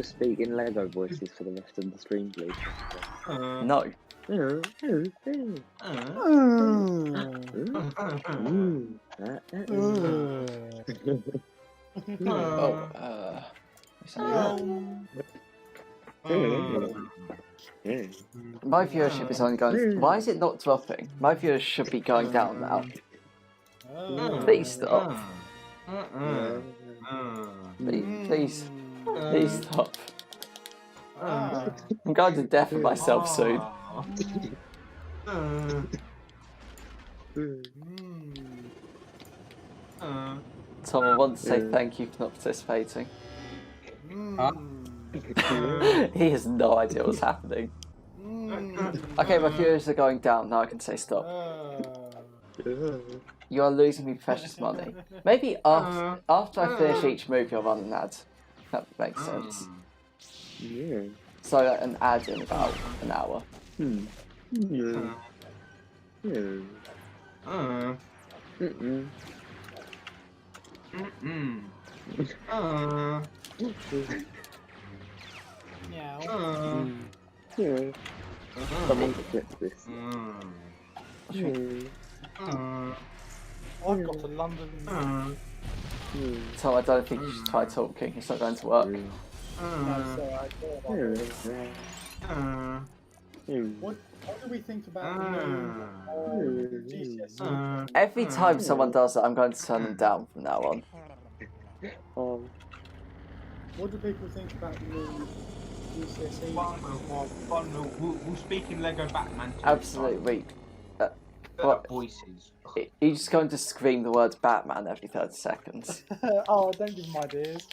just speak in Lego voices for the rest of the stream, please? No. My viewership is only going. Why is it not dropping? My viewers should be going down now. Please stop. Please stop. I'm going to deafen myself soon. Tom, I want to say thank you for not participating. He has no idea what's happening. Okay, my viewers are going down. Now I can say stop. You are losing me precious money. Maybe after I finish each move, you'll run an ad. That makes sense. Yeah. So an ad in about an hour. Someone gets this. I've got to London. Tom, I don't think you should try talking. It's not going to work. What do we think about GCSE? Every time someone does that, I'm going to turn them down from now on. What do people think about the new GCSE? We'll speak in Lego Batman. Absolutely. What? Voices. You're just going to scream the words Batman every 30 seconds. Oh, don't give them ideas.